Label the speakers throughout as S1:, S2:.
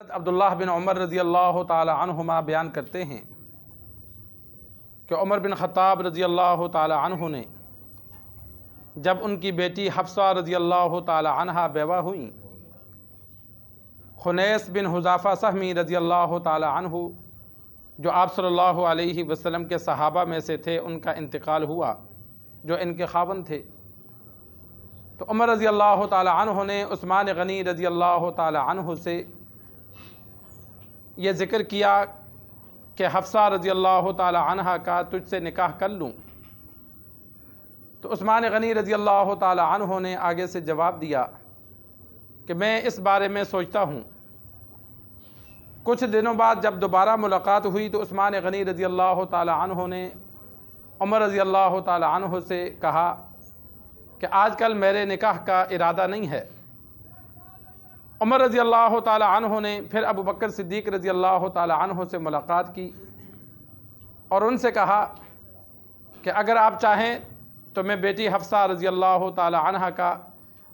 S1: عبداللہ بن عمر رضی اللہ تعالی عنہما بیان کرتے ہیں کہ عمر بن خطاب رضی اللہ تعالی عنہ نے جب ان کی بیٹی حفصہ رضی اللہ تعالی عنہا بیوہ ہوئیں، خنیس بن حذافہ سہمی رضی اللہ تعالی عنہ جو آپ صلی اللہ علیہ وسلم کے صحابہ میں سے تھے، ان کا انتقال ہوا جو ان کے خاوند تھے۔ تو عمر رضی اللہ تعالی عنہ نے عثمان غنی رضی اللہ تعالی عنہ سے یہ ذکر کیا کہ حفصہ رضی اللہ تعالی عنہ کا تجھ سے نکاح کر لوں۔ تو عثمان غنی رضی اللہ تعالی عنہ نے آگے سے جواب دیا کہ میں اس بارے میں سوچتا ہوں۔ کچھ دنوں بعد جب دوبارہ ملاقات ہوئی تو عثمان غنی رضی اللہ تعالی عنہ نے عمر رضی اللہ تعالی عنہ سے کہا کہ آج کل میرے نکاح کا ارادہ نہیں ہے۔ عمر رضی اللہ تعالی عنہ نے پھر ابو بکر صدیق رضی اللہ تعالی عنہ سے ملاقات کی اور ان سے کہا کہ اگر آپ چاہیں تو میں بیٹی حفصہ رضی اللہ تعالی عنہ کا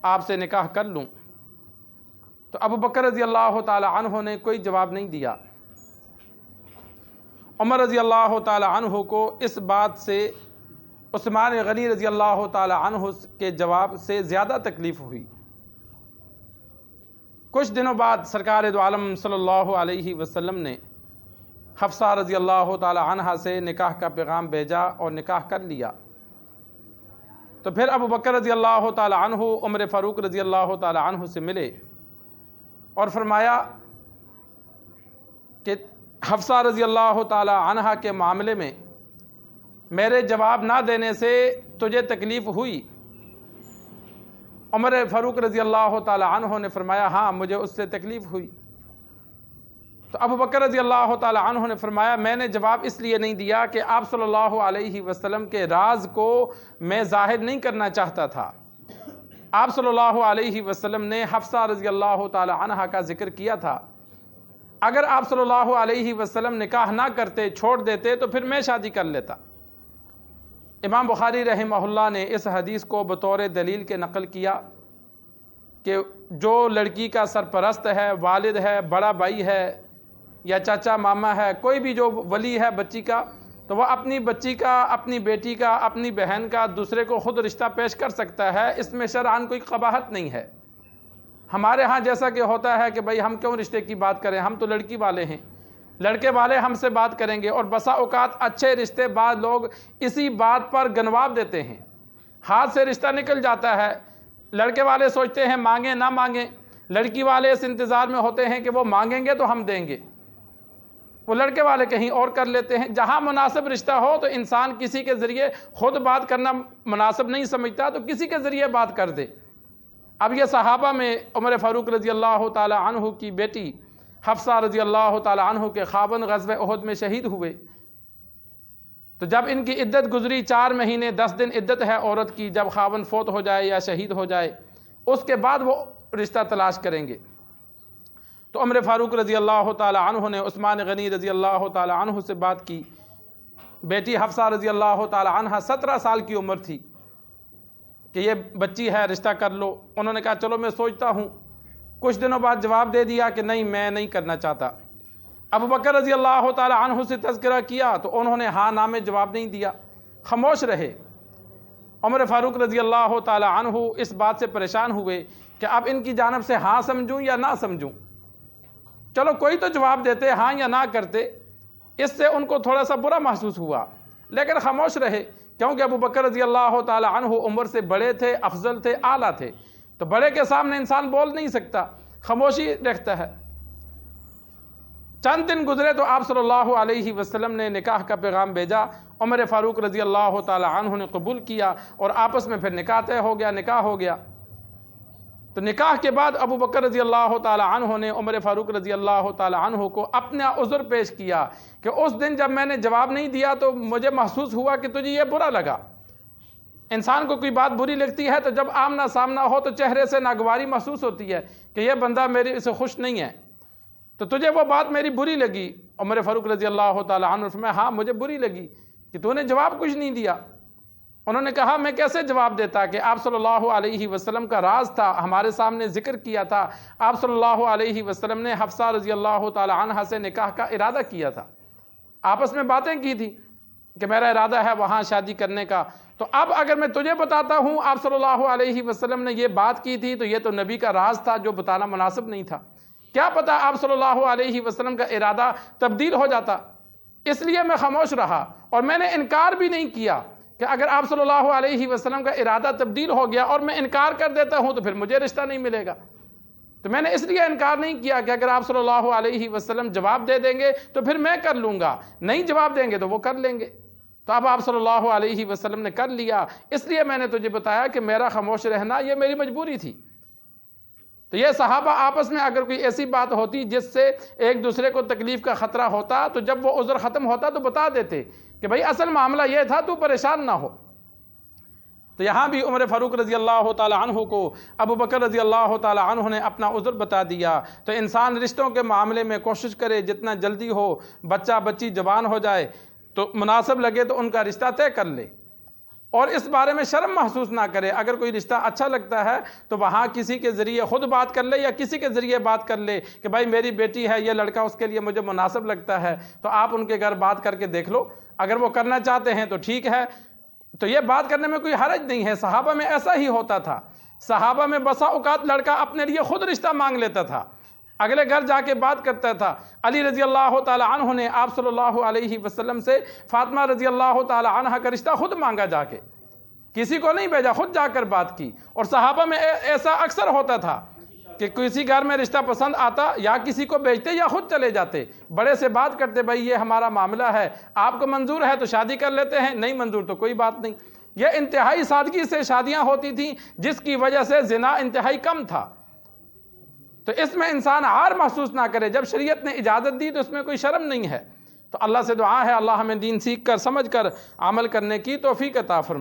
S1: آپ سے نکاح کر لوں۔ تو ابو بکر رضی اللہ تعالی عنہ نے کوئی جواب نہیں دیا۔ عمر رضی اللہ تعالی عنہ کو اس بات سے عثمان غنی رضی اللہ تعالی عنہ کے جواب سے زیادہ تکلیف ہوئی۔ کچھ دنوں بعد سرکار دو عالم صلی اللہ علیہ وسلم نے حفصہ رضی اللہ تعالی عنہ سے نکاح کا پیغام بھیجا اور نکاح کر لیا۔ تو پھر ابو بکر رضی اللہ تعالی عنہ عمر فاروق رضی اللہ تعالی عنہ سے ملے اور فرمایا کہ حفصہ رضی اللہ تعالی عنہ کے معاملے میں میرے جواب نہ دینے سے تجھے تکلیف ہوئی؟ عمر فاروق رضی اللہ تعالی عنہ نے فرمایا ہاں مجھے اس سے تکلیف ہوئی۔ تو ابو بکر رضی اللہ تعالی عنہ نے فرمایا میں نے جواب اس لیے نہیں دیا کہ آپ صلی اللہ علیہ وسلم کے راز کو میں ظاہر نہیں کرنا چاہتا تھا۔ آپ صلی اللہ علیہ وسلم نے حفصہ رضی اللہ تعالی عنہ کا ذکر کیا تھا۔ اگر آپ صلی اللہ علیہ وسلم نکاح نہ کرتے، چھوڑ دیتے تو پھر میں شادی کر لیتا۔ امام بخاری رحمہ اللہ نے اس حدیث کو بطور دلیل کے نقل کیا کہ جو لڑکی کا سرپرست ہے، والد ہے، بڑا بھائی ہے یا چاچا ماما ہے، کوئی بھی جو ولی ہے بچی کا، تو وہ اپنی بچی کا، اپنی بیٹی کا، اپنی بہن کا دوسرے کو خود رشتہ پیش کر سکتا ہے۔ اس میں شرعاً کوئی قباحت نہیں ہے۔ ہمارے ہاں جیسا کہ ہوتا ہے کہ بھئی ہم کیوں رشتے کی بات کریں، ہم تو لڑکی والے ہیں، لڑکے والے ہم سے بات کریں گے، اور بسا اوقات اچھے رشتے بعض لوگ اسی بات پر گنواب دیتے ہیں، ہاتھ سے رشتہ نکل جاتا ہے۔ لڑکے والے سوچتے ہیں مانگیں نہ مانگیں، لڑکی والے اس انتظار میں ہوتے ہیں کہ وہ مانگیں گے تو ہم دیں گے، وہ لڑکے والے کہیں اور کر لیتے ہیں۔ جہاں مناسب رشتہ ہو تو انسان کسی کے ذریعے خود بات کرنا مناسب نہیں سمجھتا تو کسی کے ذریعے بات کر دے۔ اب یہ صحابہ میں عمر فاروق رضی اللہ تعالی عنہ کی بیٹی حفصہ رضی اللہ تعالی عنہ کے خاوند غزوہ احد میں شہید ہوئے۔ تو جب ان کی عدت گزری 4 مہینے 10 دن عدت ہے عورت کی، جب خاوند فوت ہو جائے یا شہید ہو جائے اس کے بعد وہ رشتہ تلاش کریں گے۔ تو عمر فاروق رضی اللہ تعالی عنہ نے عثمان غنی رضی اللہ تعالی عنہ سے بات کی۔ بیٹی حفصہ رضی اللہ تعالی عنہ 17 سال کی عمر تھی کہ یہ بچی ہے، رشتہ کر لو۔ انہوں نے کہا چلو میں سوچتا ہوں۔ کچھ دنوں بعد جواب دے دیا کہ نہیں میں نہیں کرنا چاہتا۔ ابو بکر رضی اللہ تعالی عنہ سے تذکرہ کیا تو انہوں نے ہاں نہ میں جواب نہیں دیا، خاموش رہے۔ عمر فاروق رضی اللہ تعالی عنہ اس بات سے پریشان ہوئے کہ اب ان کی جانب سے ہاں سمجھوں یا نہ سمجھوں، چلو کوئی تو جواب دیتے، ہاں یا نہ کرتے۔ اس سے ان کو تھوڑا سا برا محسوس ہوا لیکن خاموش رہے، کیونکہ ابو بکر رضی اللہ تعالی عنہ عمر سے بڑے تھے، افضل تھے، اعلیٰ تھے، تو بڑے کے سامنے انسان بول نہیں سکتا، خاموشی رکھتا ہے۔ چند دن گزرے تو آپ صلی اللہ علیہ وسلم نے نکاح کا پیغام بھیجا۔ عمر فاروق رضی اللہ تعالی عنہ نے قبول کیا اور آپس میں پھر نکاح طے ہو گیا، نکاح ہو گیا۔ تو نکاح کے بعد ابو بکر رضی اللہ تعالی عنہ نے عمر فاروق رضی اللہ تعالی عنہ کو اپنا عذر پیش کیا کہ اس دن جب میں نے جواب نہیں دیا تو مجھے محسوس ہوا کہ تجھے یہ برا لگا۔ انسان کو کوئی بات بری لگتی ہے تو جب آمنا سامنا ہو تو چہرے سے ناگواری محسوس ہوتی ہے کہ یہ بندہ میرے سے خوش نہیں ہے، تو تجھے وہ بات میری بری لگی۔ عمر فاروق رضی اللہ تعالی عنہ نے فرمایا ہاں مجھے بری لگی کہ تو نے جواب کچھ نہیں دیا۔ انہوں نے کہا میں کیسے جواب دیتا کہ آپ صلی اللہ علیہ وسلم کا راز تھا، ہمارے سامنے ذکر کیا تھا، آپ صلی اللہ علیہ وسلم نے حفصہ رضی اللہ تعالی عنہ سے نکاح کا ارادہ کیا تھا، آپس میں باتیں کی تھی کہ میرا ارادہ ہے وہاں شادی کرنے کا۔ تو اب اگر میں تجھے بتاتا ہوں آپ صلی اللہ علیہ وسلم نے یہ بات کی تھی، تو یہ تو نبی کا راز تھا جو بتانا مناسب نہیں تھا، کیا پتہ آپ صلی اللہ علیہ وسلم کا ارادہ تبدیل ہو جاتا، اس لیے میں خاموش رہا، اور میں نے انکار بھی نہیں کیا کہ اگر آپ صلی اللہ علیہ وسلم کا ارادہ تبدیل ہو گیا اور میں انکار کر دیتا ہوں تو پھر مجھے رشتہ نہیں ملے گا۔ تو میں نے اس لیے انکار نہیں کیا کہ اگر آپ صلی اللہ علیہ وسلم جواب دے دیں گے تو پھر میں کر لوں گا، نہیں جواب دیں گے تو وہ کر لیں گے۔ تو اب آپ صلی اللہ علیہ وسلم نے کر لیا، اس لیے میں نے تجھے بتایا کہ میرا خاموش رہنا یہ میری مجبوری تھی۔ تو یہ صحابہ آپس میں اگر کوئی ایسی بات ہوتی جس سے ایک دوسرے کو تکلیف کا خطرہ ہوتا تو جب وہ عذر ختم ہوتا تو بتا دیتے کہ بھائی اصل معاملہ یہ تھا، تو پریشان نہ ہو۔ تو یہاں بھی عمر فاروق رضی اللہ تعالی عنہ کو ابو بکر رضی اللہ تعالی عنہ نے اپنا عذر بتا دیا۔ تو انسان رشتوں کے معاملے میں کوشش کرے جتنا جلدی ہو، بچہ بچی جوان ہو جائے تو مناسب لگے تو ان کا رشتہ طے کر لے، اور اس بارے میں شرم محسوس نہ کرے۔ اگر کوئی رشتہ اچھا لگتا ہے تو وہاں کسی کے ذریعے خود بات کر لے یا کسی کے ذریعے بات کر لے کہ بھائی میری بیٹی ہے، یہ لڑکا اس کے لیے مجھے مناسب لگتا ہے، تو آپ ان کے گھر بات کر کے دیکھ لو، اگر وہ کرنا چاہتے ہیں تو ٹھیک ہے۔ تو یہ بات کرنے میں کوئی حرج نہیں ہے، صحابہ میں ایسا ہی ہوتا تھا۔ صحابہ میں بسا اوقات لڑکا اپنے لیے خود رشتہ مانگ لیتا تھا، اگلے گھر جا کے بات کرتا تھا۔ علی رضی اللہ تعالی عنہ نے آپ صلی اللہ علیہ وسلم سے فاطمہ رضی اللہ تعالی عنہ کا رشتہ خود مانگا، جا کے کسی کو نہیں بھیجا، خود جا کر بات کی۔ اور صحابہ میں ایسا اکثر ہوتا تھا کہ کسی گھر میں رشتہ پسند آتا یا کسی کو بھیجتے یا خود چلے جاتے، بڑے سے بات کرتے، بھائی یہ ہمارا معاملہ ہے، آپ کو منظور ہے تو شادی کر لیتے ہیں، نہیں منظور تو کوئی بات نہیں۔ یہ انتہائی سادگی سے شادیاں ہوتی تھیں، جس کی وجہ سے زنا انتہائی کم تھا۔ تو اس میں انسان عار محسوس نہ کرے، جب شریعت نے اجازت دی تو اس میں کوئی شرم نہیں ہے۔ تو اللہ سے دعا ہے اللہ ہمیں دین سیکھ کر سمجھ کر عمل کرنے کی توفیق عطا فرمائے۔